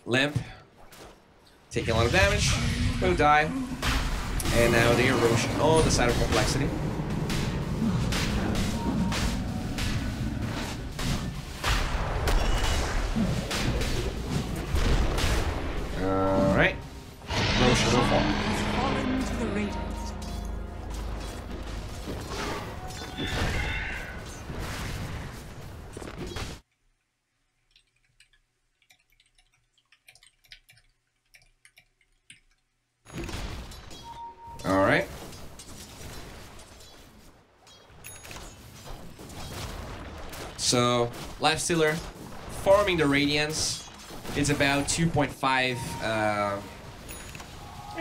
Limp. Taking a lot of damage. Will die. And now the erosion on the side of complexity. Alright. Erosion will fall. Alright. So, Lifestealer farming the Radiance. It's about 2.5, I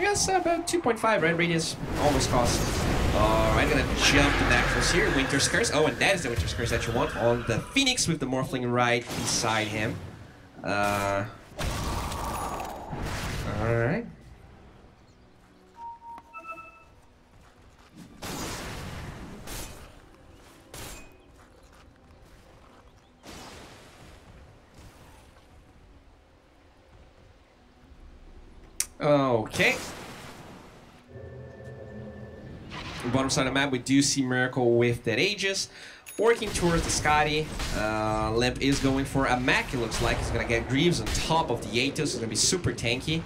guess about 2.5, right? Radiance almost cost. Alright, gonna jump the Nexus here. Winter's Curse. Oh, and that is the Winter's Curse that you want on the Phoenix with the Morphling right beside him. Alright. Okay. Bottom side of the map, we do see Miracle with that Aegis. Working towards the Scotty. Limp is going for a Mac, it looks like. He's going to get Greaves on top of the Atos. It's going to be super tanky.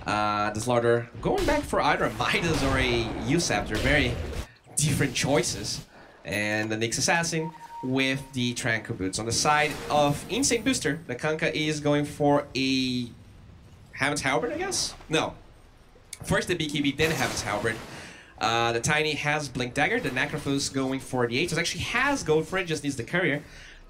The Slaughter going back for either a Midas or a USAP. They're very different choices. And the Nyx Assassin with the Tranquil Boots. On the side of Insane Booster, the Kanka is going for a Heaven's Halberd, I guess? No. First the BKB, then Heaven's Halberd. The Tiny has Blink Dagger. The Necrophos going for the Atos. Actually has Gold for it, just needs the Courier.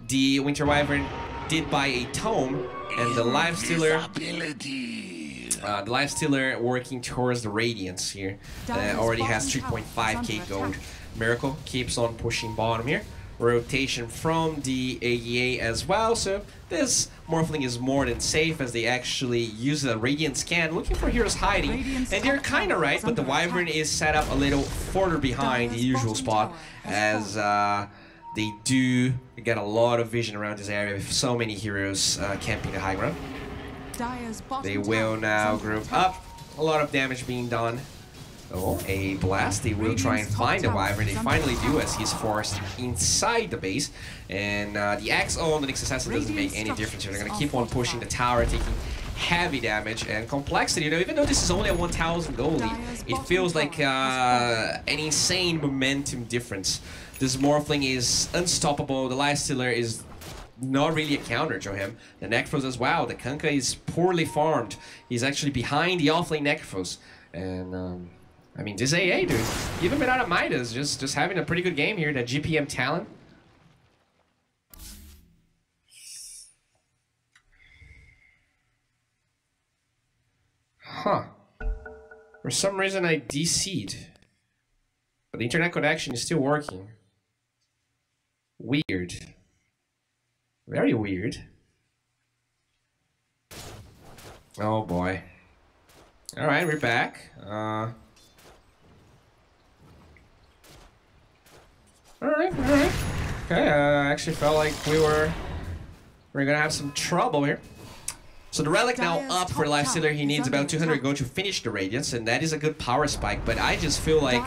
The Winter Wyvern did buy a Tome. And the Lifestealer... the Lifestealer working towards the Radiance here. Already has 3.5k gold. Miracle keeps on pushing bottom here. Rotation from the AEA as well, so this Morphling is more than safe as they actually use a Radiant Scan looking for heroes hiding, and they're kind of right, but the Wyvern is set up a little further behind the usual spot as they do get a lot of vision around this area with so many heroes camping the high ground. They will now group up, a lot of damage being done. Oh, a blast. They will try and find the Wyvern. They finally do as he's forced inside the base. And the axe on the Nyx Assassin doesn't make any difference here. They're going to keep on pushing the tower, taking heavy damage and complexity. You know, even though this is only a 1,000 goal lead, it feels like an insane momentum difference. This Morphling is unstoppable. The Lifestealer is not really a counter to him. The Necrophos as well. The Kanka is poorly farmed. He's actually behind the offlane Necrophos. And, I mean, this AA, dude, even without a Midas, just having a pretty good game here. That GPM talent. Huh. For some reason, I DC'd. But the internet connection is still working. Weird. Very weird. Oh, boy. Alright, we're back. Alright. Okay, I actually felt like we're gonna have some trouble here. So the Relic now up for Lifestealer. He needs about 200 gold to finish the Radiance, and that is a good power spike, but I just feel like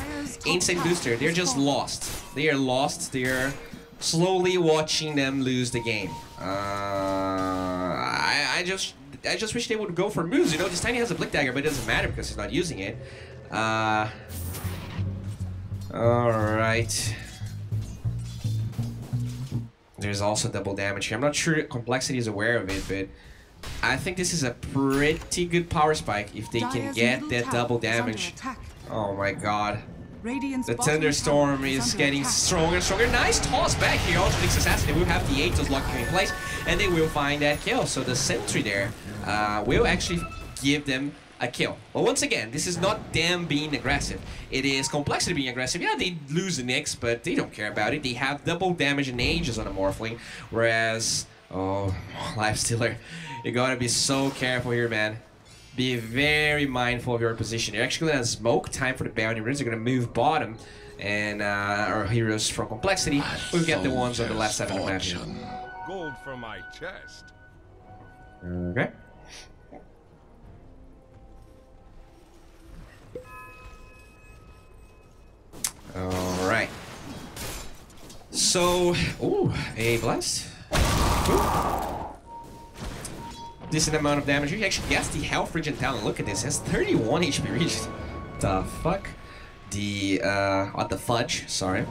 Insane Booster, they're just lost. They are lost. They're slowly watching them lose the game. I just wish they would go for moves. You know, this Tiny has a Blink Dagger, but it doesn't matter because he's not using it. Alright. There's also double damage here. I'm not sure Complexity is aware of it, but I think this is a pretty good power spike if they can get that double damage. Oh my god. The Thunderstorm is getting stronger and stronger. Nice toss back here onto Nyx Assassin. They will have the Atos locking in place, and they will find that kill. So the Sentry there will actually give them a kill. But once again, this is not them being aggressive. It is Complexity being aggressive. Yeah, they lose the Nyx, but they don't care about it. They have double damage and Aegis on a Morphling, whereas, oh, Lifestealer, you gotta be so careful here, man. Be very mindful of your position. You're actually gonna smoke. Time for the bounty runes. They're gonna move bottom, and our heroes from Complexity will get the ones on the left side of the map here. Gold from my chest. Okay. So, ooh, a blast. Ooh. Decent amount of damage. He actually gets the health regen down. Look at this, he has 31 HP regen. The fuck? The, what the fudge, sorry.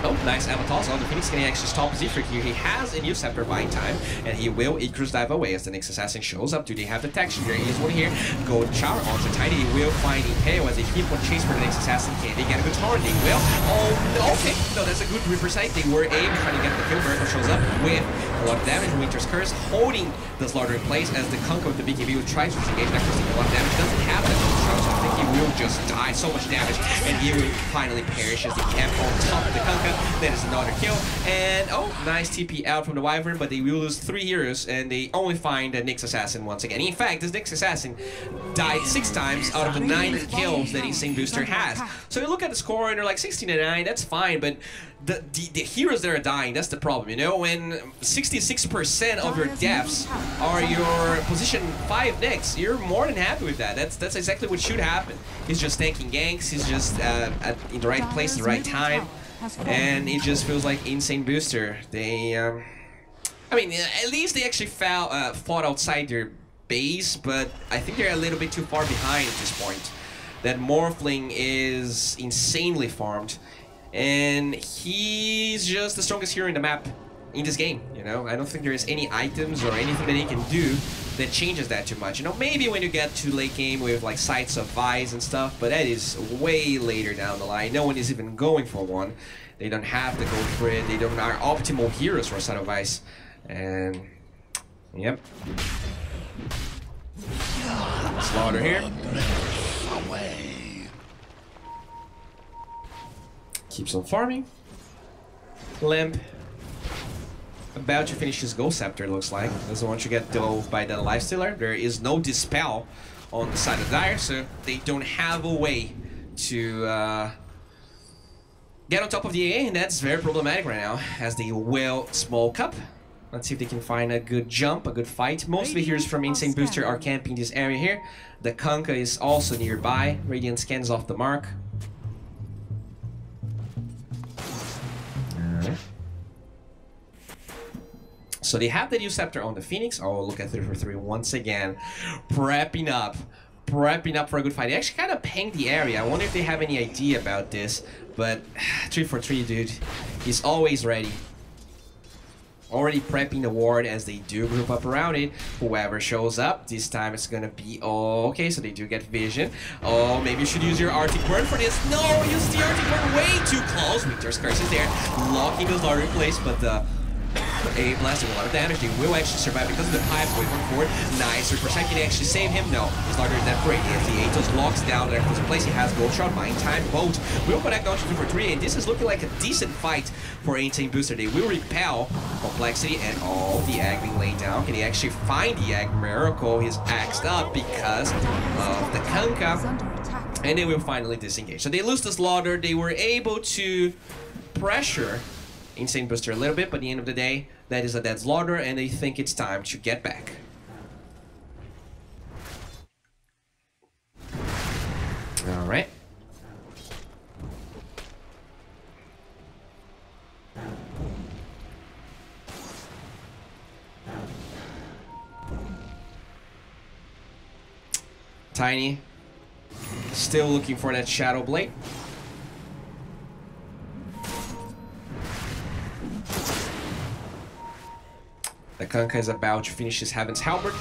Oh, nice Avatar. So the Phoenix can actually stop Zephyr here. He has a new Scepter buying time, and he will Icarus dive away as the next assassin shows up. Do they have the texture? There is one here. Gold shower onto Tiny. He will find Impale as they keep on chase for the next assassin. Can they get a good target? They will. Oh, okay. No, that's a good Reaper sight. They were able to try to get the kill. Miracle shows up with a lot of damage. Winter's Curse holding the Slaughter in place as the Kunk of the BKB will try to disengage. That causing a lot of damage. Doesn't have that shot, so I think he will just die. So much damage, and he will finally perish as he camp on top of the Kunk. That is another kill, and oh, nice TP out from the Wyvern, but they will lose 3 heroes, and they only find the Nyx Assassin once again. In fact, this Nyx Assassin died 6 times out of the 9 kills that Insane Booster has. So you look at the score, and they're like 16-9, that's fine, but the heroes that are dying, that's the problem, you know? When 66% of your deaths are your position 5 Nyx, you're more than happy with that. That's exactly what should happen. He's just tanking ganks, he's just in the right place at the right time. And it just feels like Insane Booster. They, I mean, at least they actually fought outside their base, but I think they're a little bit too far behind at this point. That Morphling is insanely farmed, and he's just the strongest hero in the map in this game, you know? I don't think there is any items or anything that he can do that changes that too much. You know, maybe when you get to late game with like Sights of Vice and stuff, but that is way later down the line. No one is even going for one. They don't have to go for it. They don't are optimal heroes for Sight of Vice. And yep. Slaughter here. Keeps on farming. Limp. About to finish his Ghost Scepter, looks like. Doesn't want to get dove by the Lifestealer. There is no Dispel on the side of Dire, so they don't have a way to get on top of the AA, and that's very problematic right now, as they will smoke up. Let's see if they can find a good jump, a good fight. Most of the heroes from Insane Booster are camping this area here. The Kunkka is also nearby. Radiant scans off the mark. So they have the new Scepter on the Phoenix. Oh, look at 3 for 3 once again. Prepping up for a good fight. They actually kind of pinged the area. I wonder if they have any idea about this. But 3 for 3, dude. He's always ready. Already prepping the ward as they do group up around it. Whoever shows up, this time it's gonna be... Oh, okay, so they do get vision. Oh, maybe you should use your Arctic Burn for this. No, use the Arctic Burn way too close. Winter's Curse is there, locking the Slaughter in place, but the... A blast with a lot of damage. They will actually survive because of the pipe. Wait forward. Nice. Reaper can they actually save him? No. His Slaughter is that great. If the Atos locks down there, in place, he has Gold Shot, buying time. Both will connect on to 2 for 3, and this is looking like a decent fight for Insane Booster. They will repel Complexity, and all the egg being laid down. Can he actually find the egg? Miracle is axed up because of the Kunkka, and they will finally disengage. So they lose the Slaughter. They were able to pressure Insane Booster a little bit, but at the end of the day, that is a dead Slaughter, and they think it's time to get back. Alright. Tiny. Still looking for that Shadow Blade. The Kunkka is about to finish his Heaven's Halberd.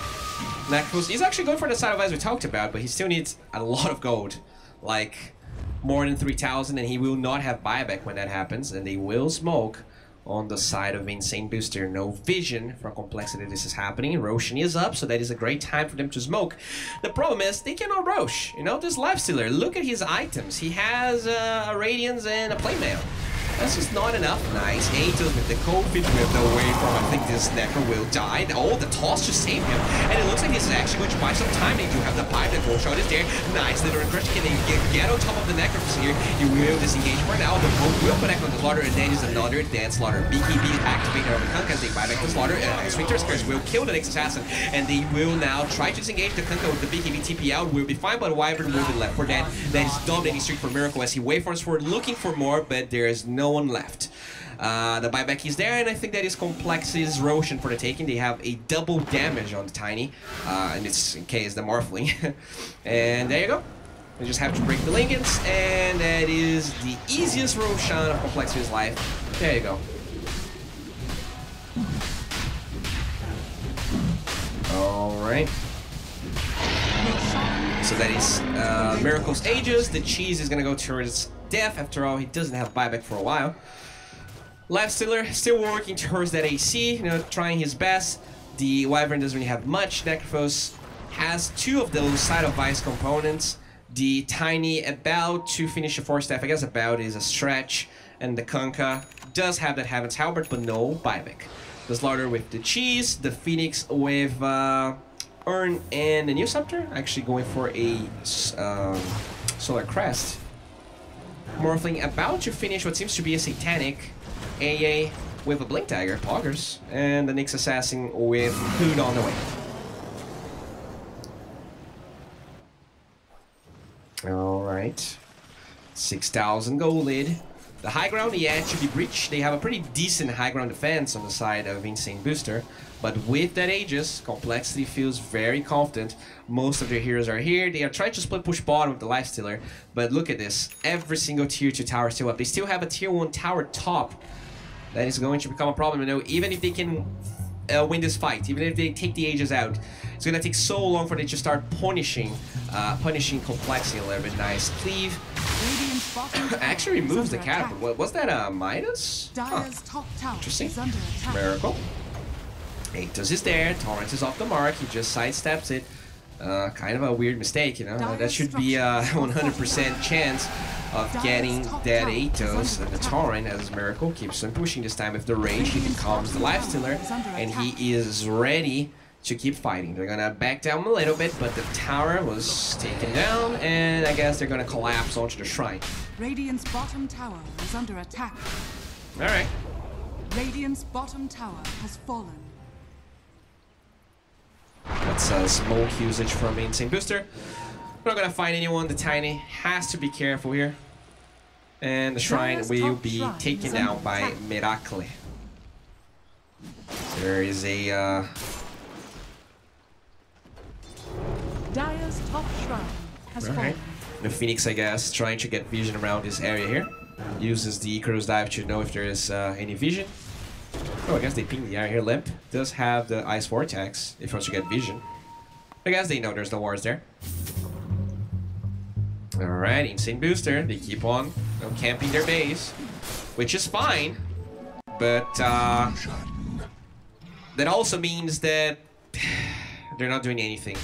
Necros, he's actually going for the side of eyes we talked about, but he still needs a lot of gold. Like, more than 3,000, and he will not have buyback when that happens, and they will smoke on the side of Insane Booster. No vision for Complexity this is happening. Roshan is up, so that is a great time for them to smoke. The problem is, they cannot Rosh. You know, this Lifestealer, look at his items. He has a Radiance and a Playmail. That's just not enough. Nice. Atos with the cold fit with no way from. I think this Necro will die. Oh, the toss just saved him. And it looks like this is actually going to buy some time. They do have the pipe. The gold shot is there. Nice little crush. Can they get on top of the Necro here? He will disengage for now. The boat will connect on the Slaughter, and then is another dead Slaughter. BKB activated on the Kunkka as they buy back the Slaughter. Winter's Curse will kill the next assassin, and they will now try to disengage the Kunkka with the BKB TP out. Will be fine, but Wyvern will be left for that. That is dominating streak for Miracle as he waveforms forward looking for more, but there is no one left. The buyback is there, and I think that is Complexity's Roshan for the taking. They have a double damage on the Tiny, and it's in case the Morphling. And there you go. You just have to break the Lincolns, and that is the easiest Roshan of Complexity's life. There you go. Alright. So that is Miracle's Aegis. The cheese is gonna go towards death. After all, he doesn't have buyback for a while. Lifestealer still working towards that AC, you know, trying his best. The Wyvern doesn't really have much. Necrophos has 2 of those Side of Vice components. The Tiny about to finish a 4-staff. I guess about is a stretch. And the Kunkka does have that Heaven's Halberd, but no buyback. The Slaughter with the cheese. The Phoenix with Urn and the New Scepter. Actually going for a Solar Crest. Morphling about to finish what seems to be a Satanic. AA with a Blink Dagger, Poggers. And the Nyx Assassin with Hood on the way. Alright. 6,000 gold lead. The high ground yet to be breached. They have a pretty decent high ground defense on the side of Insane Booster. But with that Aegis, Complexity feels very confident. Most of their heroes are here. They are trying to split push bottom with the Lifestealer. But look at this. Every single tier 2 tower is still up. They still have a tier 1 tower top. That is going to become a problem. You know, even if they can win this fight, even if they take the Aegis out, it's going to take so long for them to start punishing Complexity a little bit. Nice cleave. Actually removes the catapult. What was that, Midas? Huh. Interesting. Miracle. Atos is there. Torrent is off the mark. He just sidesteps it. Kind of a weird mistake, you know. That should be a 100% chance of getting that Atos and the Torrent, as Miracle keeps on pushing this time with the Rage. He becomes the Lifestealer, and he is ready to keep fighting. They're gonna back down a little bit, but the tower was taken down, and I guess they're gonna collapse onto the shrine. Radiant's bottom tower is under attack. Alright. Radiant's bottom tower has fallen. That's smoke usage from Insane Booster. We're not gonna find anyone. The Tiny has to be careful here. And the shrine will be taken down by Miracle. There is a Dire's top shrine has fallen. The Phoenix, I guess, trying to get vision around this area here. Uses the Icarus dive to know if there is any vision. Oh, I guess they ping the area here. Limp does have the Ice Vortex if he wants to get vision. I guess they know there's no wards there. Alright, Insane Booster. They keep on camping their base, which is fine. But that also means that they're not doing anything.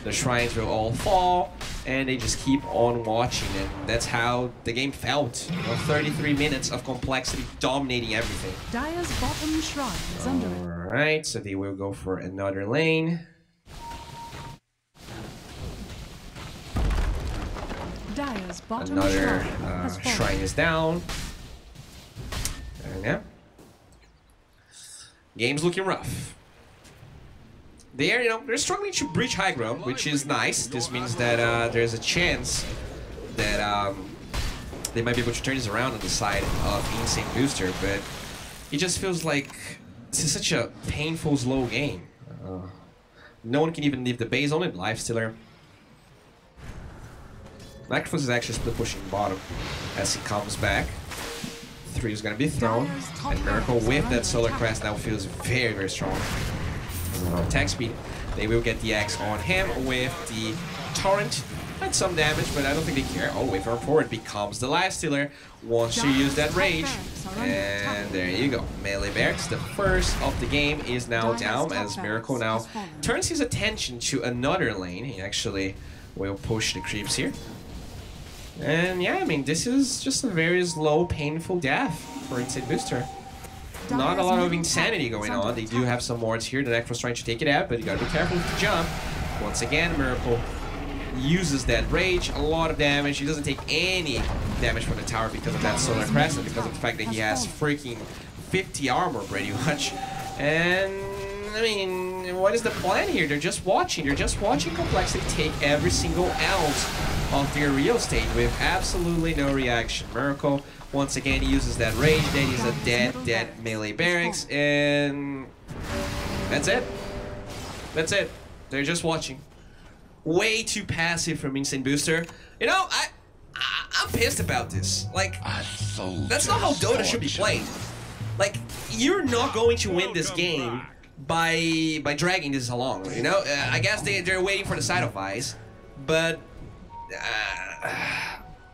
The shrines will all fall, and they just keep on watching, and that's how the game felt. You know, 33 minutes of Complexity dominating everything. Dire's bottom shrine is under it. Alright, so they will go for another lane. Dire's bottom Another shrine, shrine is down. And yeah. Game's looking rough. They're, you know, they're struggling to breach high ground, which is nice. This means that there's a chance that they might be able to turn this around on the side of Insane Booster, but it just feels like this is such a painful, slow game. No one can even leave the base on it. Lifestealer. Necrophos is actually split pushing bottom as he comes back. 3 is going to be thrown, and Miracle with that Solar Crest now feels very, very strong. Attack speed. They will get the X on him with the Torrent. Had some damage, but I don't think they care. Oh, wait for forward becomes the Lifestealer. Wants to use that Rage. And there you go. Melee Barracks, the first of the game, is now down as Miracle now turns his attention to another lane. He actually will push the creeps here. And yeah, I mean, this is just a very slow, painful death for Insane Booster. Not a lot of insanity going on. They do have some wards here. The Necro's trying to take it out, but you gotta be careful with the jump. Once again, Miracle uses that Rage. A lot of damage. He doesn't take any damage from the tower because of that Solar Crest and because of the fact that he has freaking 50 armor pretty much. And I mean, what is the plan here? They're just watching. They're just watching Complexity take every single else of their real estate with absolutely no reaction. Miracle once again uses that rage. That is a dead melee barracks, and that's it. That's it. They're just watching. Way too passive from Insane Booster. You know, I'm pissed about this. Like, that's not how Dota should be played. Like, you're not going to win this game by dragging this along, you know? I guess they're waiting for the side of ice, but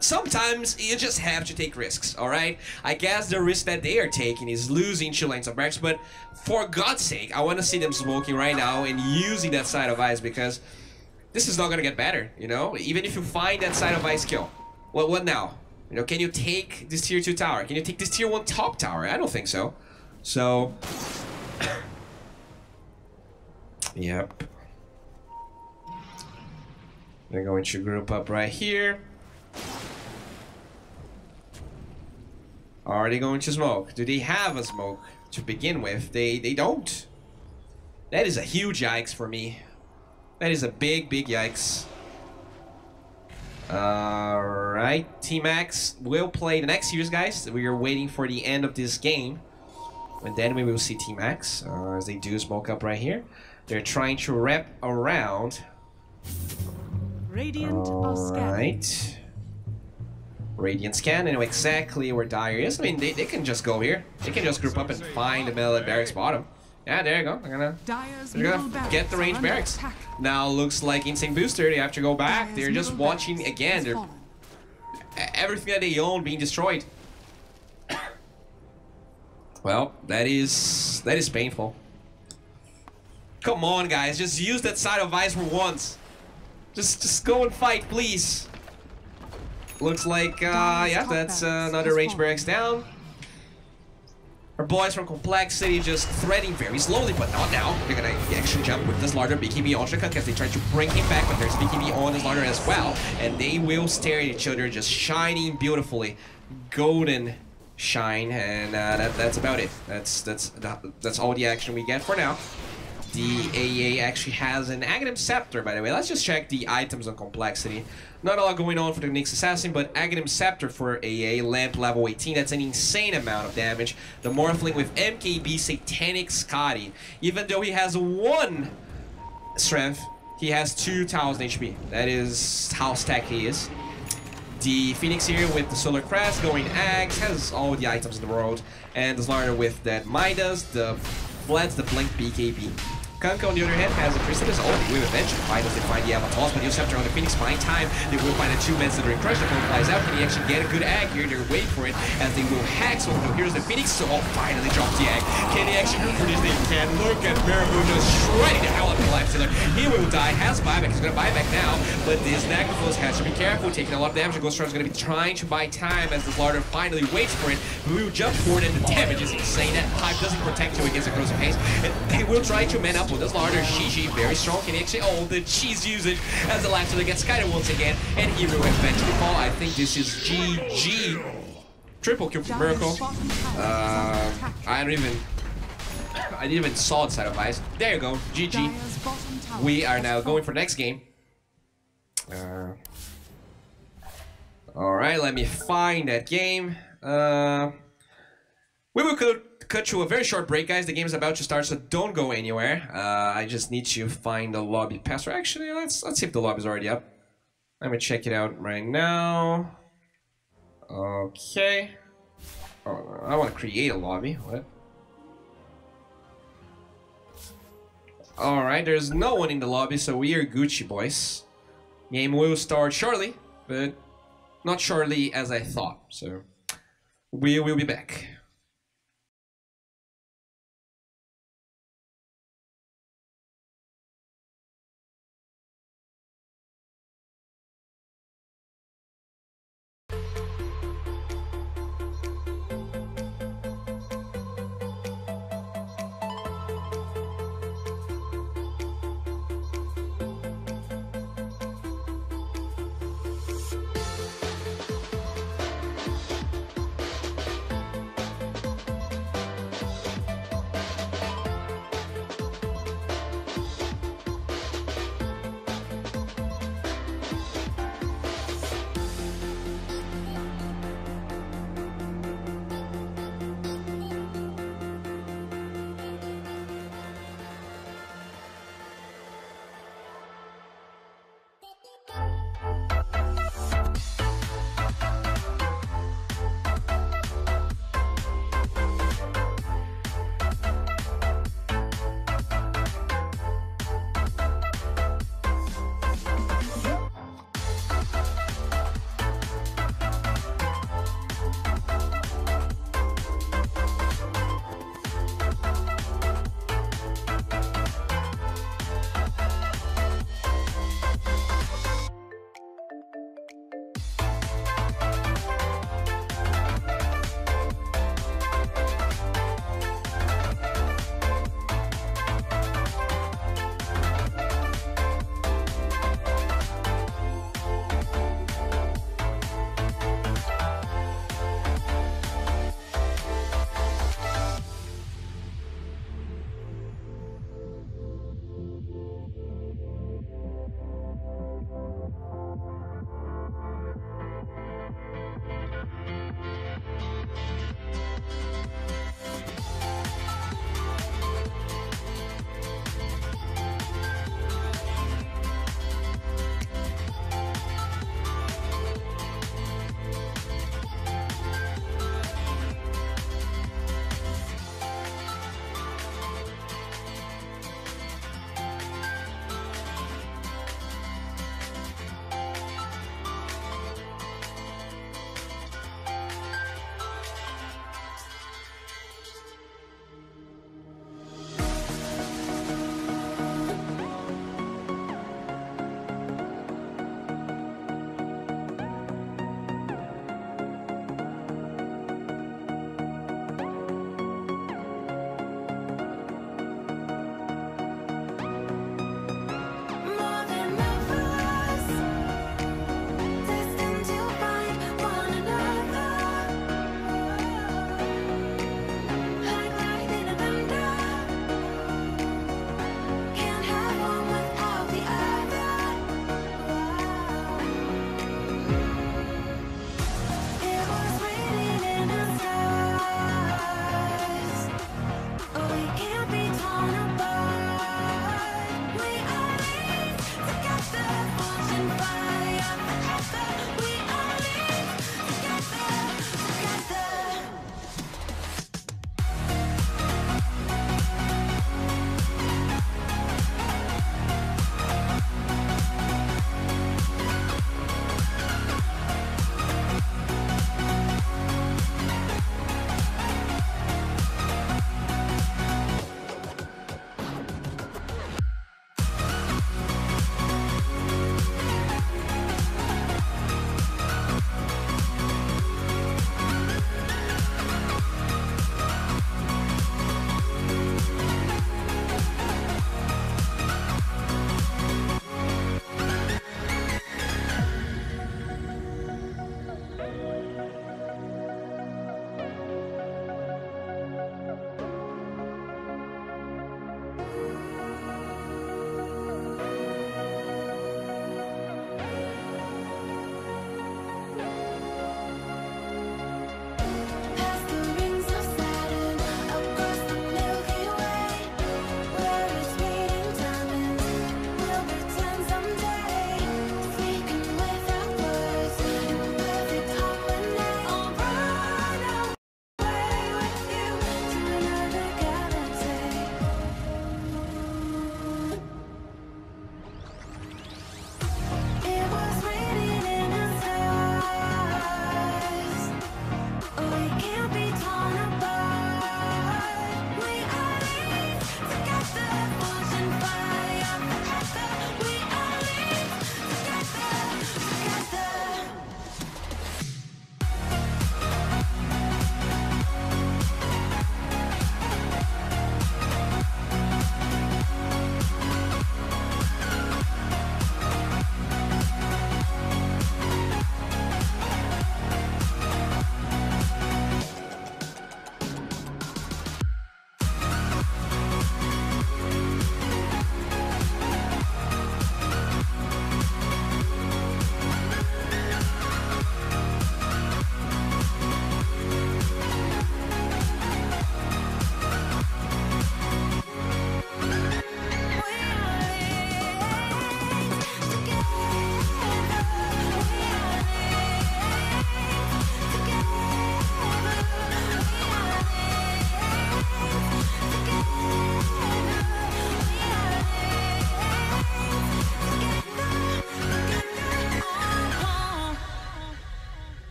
sometimes you just have to take risks, alright? I guess the risk that they are taking is losing 2 lanes of barracks, but for God's sake, I want to see them smoking right now and using that side of ice, because this is not going to get better, you know? Even if you find that side of ice kill. Well, what now? You know, can you take this tier 2 tower? Can you take this tier 1 top tower? I don't think so. So... Yep. They're going to group up right here. Are they going to smoke? Do they have a smoke to begin with? They don't. That is a huge yikes for me. That is a big yikes. Alright, Team X will play the next series, guys. We are waiting for the end of this game. And then we will see Team X as they do smoke up right here. They're trying to wrap around. Radiant are Right. Radiant scan. They know exactly where Dire is. I mean, they can just go here. They can just group up and find the melee barracks bottom. Yeah, there you go. They're gonna get the range barracks. Now looks like Insane Booster. They have to go back. They're just watching again. They're everything that they own being destroyed. Well, that is painful. Come on, guys, just use that side of ice for once. Just go and fight, please. Looks like, yeah, that's another range barracks down. Our boys from Complexity just threading very slowly, but not now. They're gonna actually jump with this larger BKB on Shaka because they try to bring him back, but there's BKB on this larger as well. And they will stare at each other, just shining beautifully. Golden shine, and that's about it. That's all the action we get for now. The AA actually has an Aghanim Scepter, by the way. Let's just check the items on Complexity. Not a lot going on for the Nyx Assassin, but Aghanim Scepter for AA, Lamp level 18. That's an insane amount of damage. The Morphling with MKB Satanic Scotty. Even though he has 1 strength, he has 2,000 HP. That is how stacked he is. The Phoenix here with the Solar Crest going Axe, has all the items in the world. And the Slarner with that Midas, the Floods, the Blink BKB. Kanka, on the other hand, has a Chrysalis. Oh, they will eventually find us. They find the Avatars, but the Scepter on the Phoenix find time. They will find the 2 men that are in crush. The phone flies out. Can he actually get a good ag here? They're waiting for it as they will hack. So here's the Phoenix. So, oh, finally drops the ag. Can he actually go for this? They can. Look at Miracle just shredding the hell out of the Lifestealer. He will die. Has buyback. He's going to buy back now. But this Necrophos has to be careful. Taking a lot of damage. The Ghost Rider is going to be trying to buy time as the Larder finally waits for it. We will jump forward, and the damage is insane. That pipe doesn't protect you against a Corrosive Haze. And they will try to man up with this Larder. Very strong. Can he actually? Oh, the cheese usage as the Lifestealer gets Skyder once again, and he will eventually fall. I think this is GG. Triple kill for Miracle. I didn't even saw the side of ice. There you go. GG. We are now going for the next game. All right, let me find that game. We will cut to a very short break, guys. The game is about to start, so don't go anywhere. I just need to find the lobby password. Actually, let's see if the lobby is already up. Let me check it out right now. Okay. Oh, I want to create a lobby. What? All right, there's no one in the lobby, so we are Gucci, boys. Game will start shortly, but not shortly as I thought. So we will be back.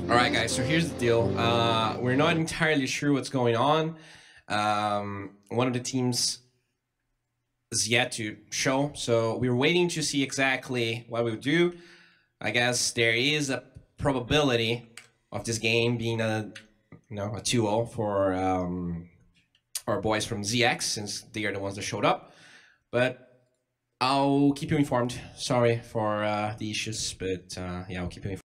Alright guys, so here's the deal. We're not entirely sure what's going on. One of the teams is yet to show, so we're waiting to see exactly what we'll do. I guess there is a probability of this game being a 2-0 for our boys from ZX, since they are the ones that showed up. But I'll keep you informed. Sorry for the issues, but yeah, I'll keep you informed.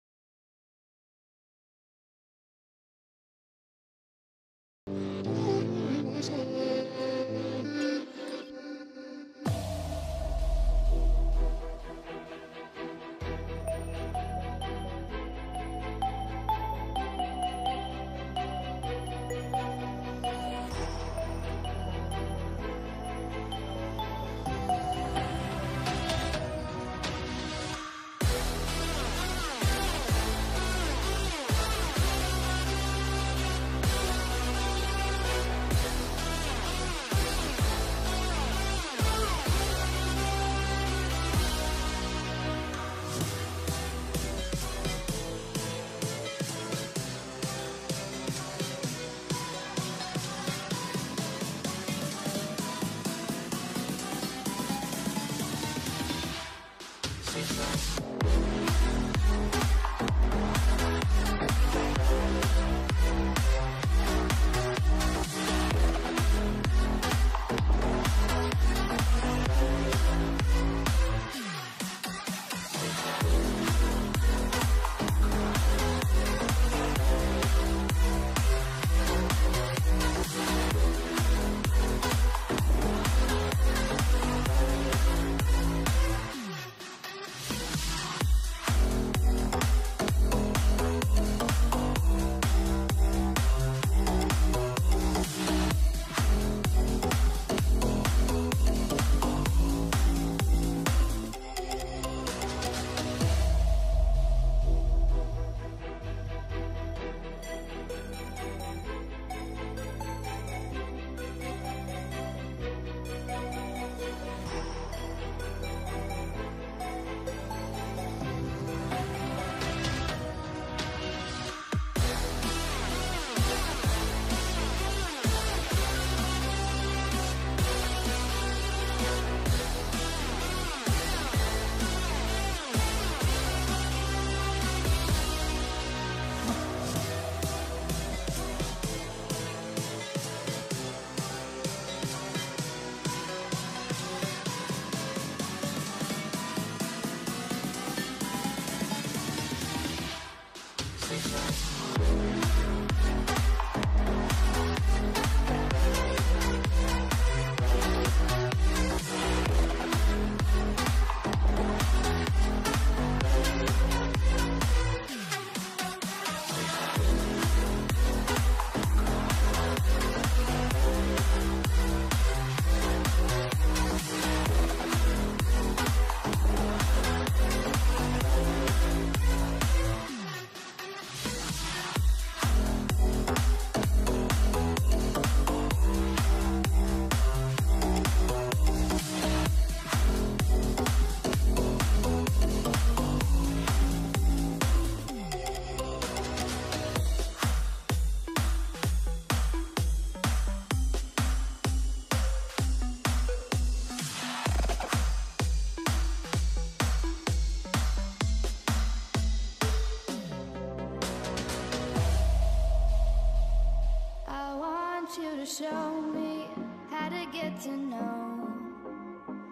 show me how to get to know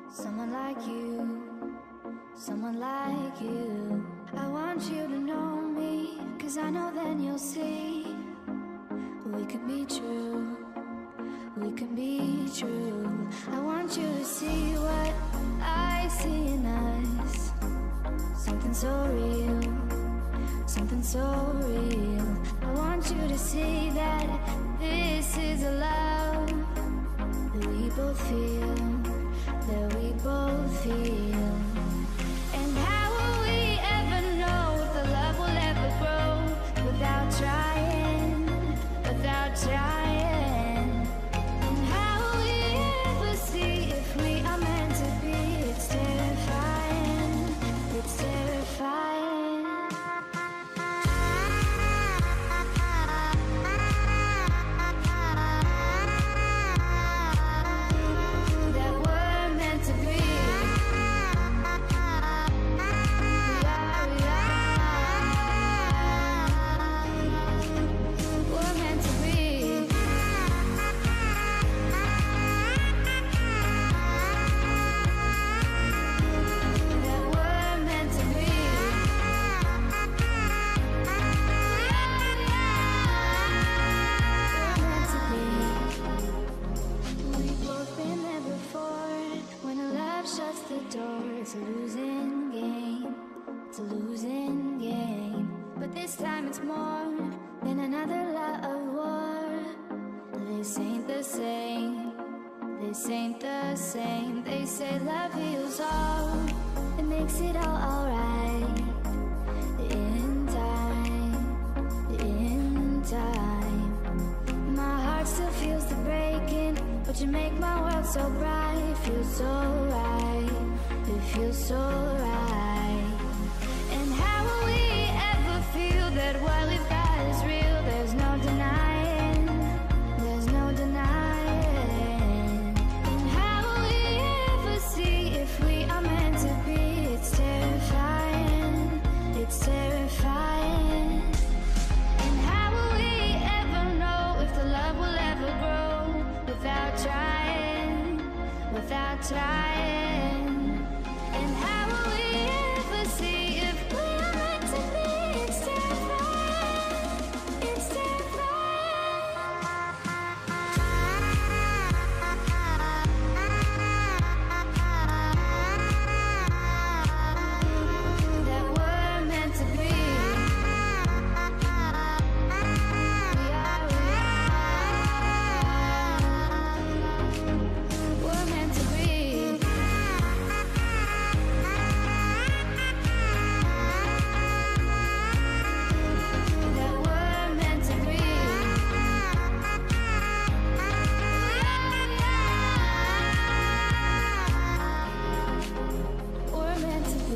someone like you, someone like you. I want you to know me, 'cause I know then you'll see we can be true, we can be true. I want you to see so real, something so real. I want you to see that this is a love that we both feel, that we both feel. And how will we ever know if the love will ever grow without trying, without trying? And how will we ever see if we are meant to be? It's terrifying, it's terrifying. That we're meant to be. We're meant to be. That we're meant to be. We're meant to be. We've both been there before. When a love shuts the door, it's a losing game. It's a losing game. But this time it's more than another lot of war. This ain't the same. This ain't the same. They say love heals all. It makes it all alright. In time, in time. My heart still feels the breaking, but you make my world so bright. It feels so right. It feels so right. And how will we ever feel that what we've got is real? There's no denying. There's no denying. And how will we ever see if we are meant to be? It's terrifying. It's terrifying. And how will we ever know if the love will ever grow without trying, without trying? And how will we ever see if we are meant to be? It's terrifying, it's terrifying. That we're meant to be. We're meant to be. That we're meant to be. We're meant to be.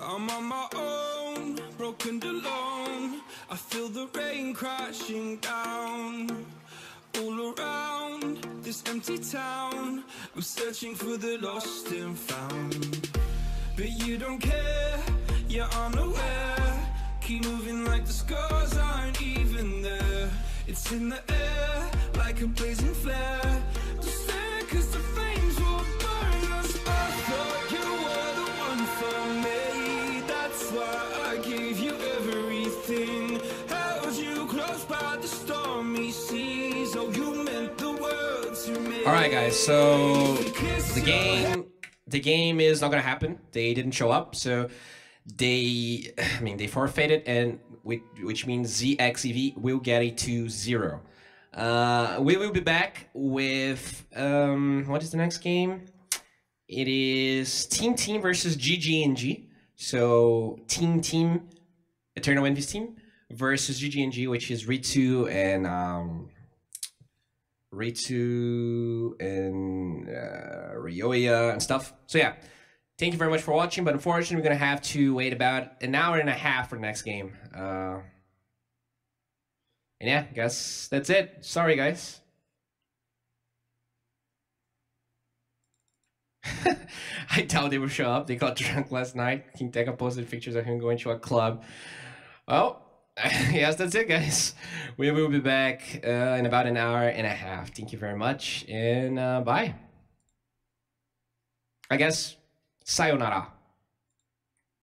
I'm on my own, broken alone. I feel the rain crashing down all around this empty town. I'm searching for the lost and found, but you don't care, you're unaware. Keep moving like the scars aren't even there. It's in the air like a blazing flare. Don't stare 'cause the flames will All right, guys. So the game is not gonna happen. They didn't show up, so they forfeited, and which means ZXEV will get a 2-0. We will be back with what is the next game? It is Team versus GG&G. So Team Eternal Envy's team versus GG&G, which is Ritu and Ryoya and stuff. So yeah, thank you very much for watching, but unfortunately we're gonna have to wait about an hour and a half for the next game. And yeah, I guess that's it. Sorry, guys. I doubt they will show up. They got drunk last night. King Tekka posted pictures of him going to a club. Well, yes, that's it, guys. We will be back in about an hour and a half. Thank you very much, and bye. I guess, sayonara.